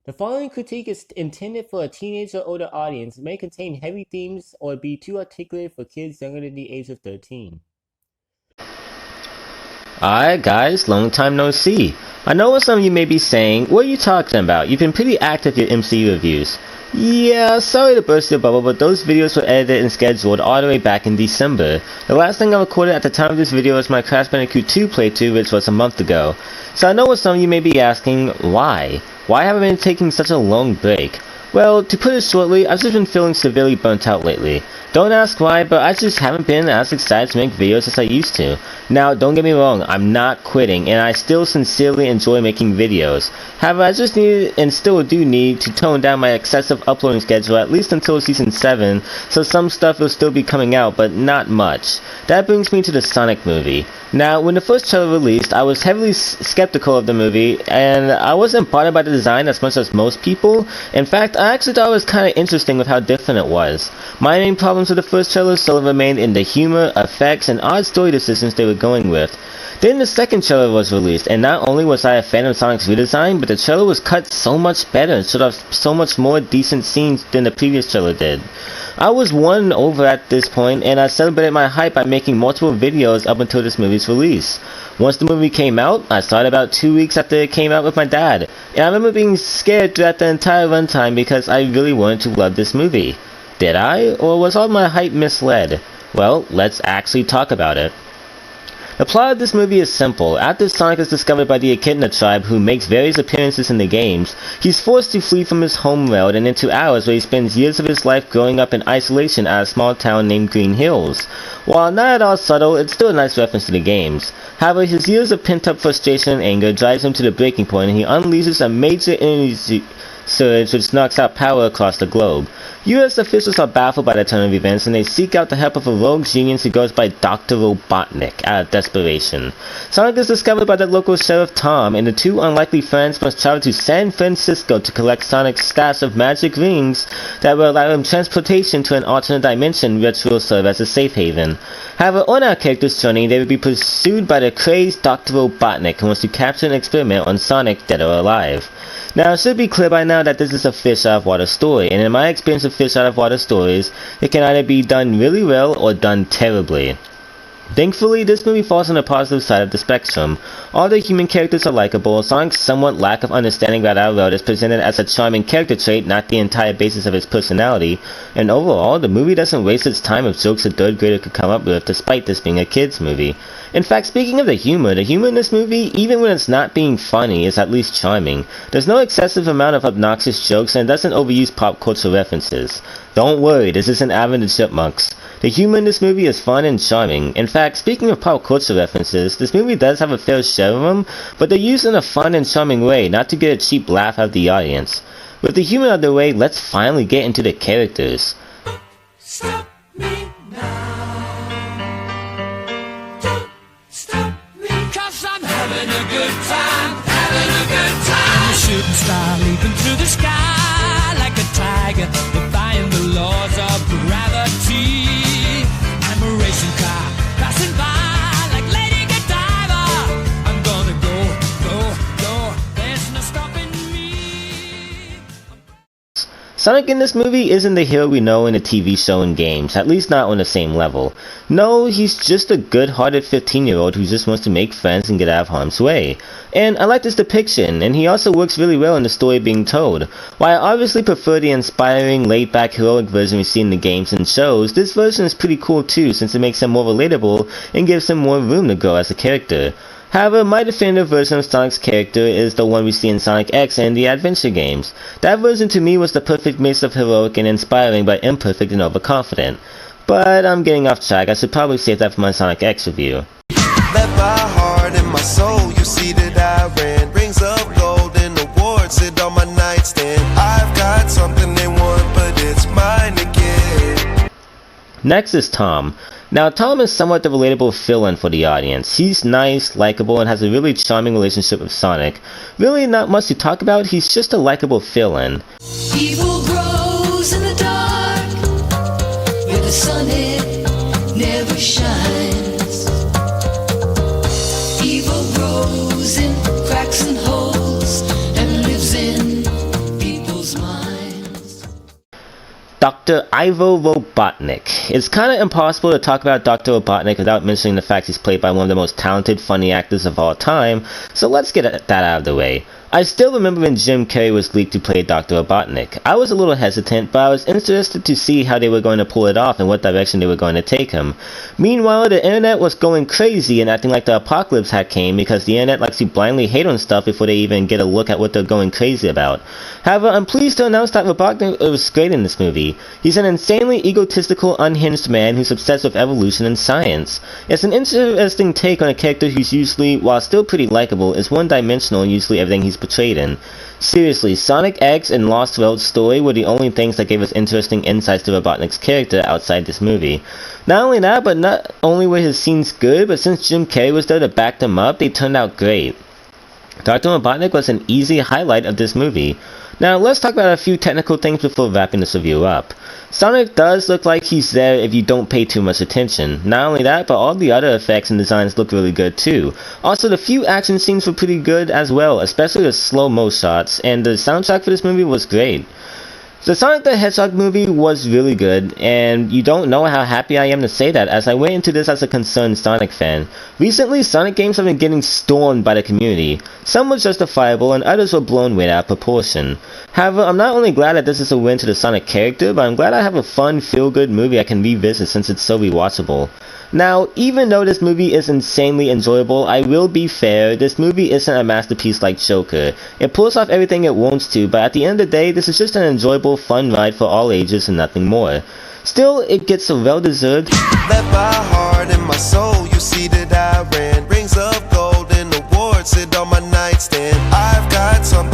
The following critique is intended for a teenage or older audience. It may contain heavy themes or be too articulate for kids younger than the age of 13. Alright guys, long time no see. I know what some of you may be saying, what are you talking about? You've been pretty active in your MCU reviews. Yeah, sorry to burst your bubble, but those videos were edited and scheduled all the way back in December. The last thing I recorded at the time of this video was my Crash Bandicoot 2 playthrough, which was a month ago. So I know what some of you may be asking, why? Why have I been taking such a long break? Well, to put it shortly, I've just been feeling severely burnt out lately. Don't ask why, but I just haven't been as excited to make videos as I used to. Now, don't get me wrong, I'm not quitting, and I still sincerely enjoy making videos. However, I just need, and still do need, to tone down my excessive uploading schedule at least until Season 7, so some stuff will still be coming out, but not much. That brings me to the Sonic movie. Now, when the first trailer released, I was heavily skeptical of the movie, and I wasn't bothered by the design as much as most people. In fact, I actually thought it was kind of interesting with how different it was. My main problems with the first trailer still remained in the humor, effects, and odd story decisions they were going with. Then the second trailer was released, and not only was I a fan of Sonic's redesign, but the trailer was cut so much better and showed off so much more decent scenes than the previous trailer did. I was won over at this point, and I celebrated my hype by making multiple videos up until this movie's release. Once the movie came out, I saw it about 2 weeks after it came out with my dad, and I remember being scared throughout the entire runtime because I really wanted to love this movie. Did I? Or was all my hype misled? Well, let's actually talk about it. The plot of this movie is simple. After Sonic is discovered by the Echidna tribe, who makes various appearances in the games, he's forced to flee from his homeworld and into ours, where he spends years of his life growing up in isolation at a small town named Green Hills. While not at all subtle, it's still a nice reference to the games. However, his years of pent-up frustration and anger drives him to the breaking point, and he unleashes a major energy surge which knocks out power across the globe. US officials are baffled by the turn of events, and they seek out the help of a rogue genius who goes by Dr. Robotnik out of desperation. Sonic is discovered by the local sheriff Tom, and the two unlikely friends must travel to San Francisco to collect Sonic's stash of magic rings that will allow him transportation to an alternate dimension which will serve as a safe haven. However, on our character's journey, they will be pursued by the crazed Dr. Robotnik, who wants to capture and experiment on Sonic dead or alive. Now, it should be clear by now that this is a fish out of water story, and in my experience of fish out of water stories, it can either be done really well or done terribly. Thankfully, this movie falls on the positive side of the spectrum. All the human characters are likable. Sonic's somewhat lack of understanding about our world is presented as a charming character trait, not the entire basis of his personality, and overall, the movie doesn't waste its time with jokes a third grader could come up with, despite this being a kids movie. In fact, speaking of the humor in this movie, even when it's not being funny, is at least charming. There's no excessive amount of obnoxious jokes, and it doesn't overuse pop culture references. Don't worry, this isn't Alvin and the Chipmunks. The humor in this movie is fun and charming. In fact, speaking of pop culture references, this movie does have a fair share of them, but they're used in a fun and charming way, not to get a cheap laugh out of the audience. With the humor out of the way, let's finally get into the characters. Stop me now. Don't stop me, 'cause I'm having a good time, having a good time. I'm a shooting star leaping through the sky like a tiger, defying the laws of gravity. I'm a racing car passing by like Lady Godiva. I'm gonna go, there's no stopping me. Sonic in this movie isn't the hero we know in the TV show and games, at least not on the same level. No, he's just a good-hearted 15-year-old who just wants to make friends and get out of harm's way. And I like this depiction, and he also works really well in the story being told. While I obviously prefer the inspiring, laid-back, heroic version we see in the games and shows, this version is pretty cool too, since it makes him more relatable and gives him more room to grow as a character. However, my definitive version of Sonic's character is the one we see in Sonic X and the adventure games. That version to me was the perfect mix of heroic and inspiring, but imperfect and overconfident. But I'm getting off track, I should probably save that for my Sonic X review. Let my heart and my soul, you see that I ran. Rings of gold and awards sit on my nightstand. I've got something they want, but it's mine again. Next is Tom. Now, Tom is somewhat the relatable fill-in for the audience. He's nice, likable, and has a really charming relationship with Sonic. Really not much to talk about, he's just a likable fill-in. Evil grows in the dark, where the sun it never shines. Evil grows in cracks and holes and lives in Dr. Ivo Robotnik. It's kind of impossible to talk about Dr. Robotnik without mentioning the fact he's played by one of the most talented, funny actors of all time, so let's get that out of the way. I still remember when Jim Carrey was leaked to play Dr. Robotnik. I was a little hesitant, but I was interested to see how they were going to pull it off and what direction they were going to take him. Meanwhile, the internet was going crazy and acting like the apocalypse had came because the internet likes to blindly hate on stuff before they even get a look at what they're going crazy about. However, I'm pleased to announce that Robotnik was great in this movie. He's an insanely egotistical, unhinged man who's obsessed with evolution and science. It's an interesting take on a character who's usually, while still pretty likable, is one-dimensional in usually everything he's portrayed in. Seriously, Sonic X and Lost World's story were the only things that gave us interesting insights to Robotnik's character outside this movie. Not only that, but not only were his scenes good, but since Jim Carrey was there to back them up, they turned out great. Dr. Robotnik was an easy highlight of this movie. Now, let's talk about a few technical things before wrapping this review up. Sonic does look like he's there if you don't pay too much attention. Not only that, but all the other effects and designs look really good too. Also, the few action scenes were pretty good as well, especially the slow-mo shots, and the soundtrack for this movie was great. The Sonic the Hedgehog movie was really good, and you don't know how happy I am to say that, as I went into this as a concerned Sonic fan. Recently, Sonic games have been getting stormed by the community. Some were justifiable, and others were blown way out of proportion. However, I'm not only glad that this is a win to the Sonic character, but I'm glad I have a fun, feel-good movie I can revisit since it's so rewatchable. Now, even though this movie is insanely enjoyable, I will be fair, this movie isn't a masterpiece like Joker. It pulls off everything it wants to, but at the end of the day, this is just an enjoyable, fun ride for all ages and nothing more. Still, it gets a well-deserved Let my heart and my soul, you see that I ran. Rings of gold and awards sit on my nightstand. I've got something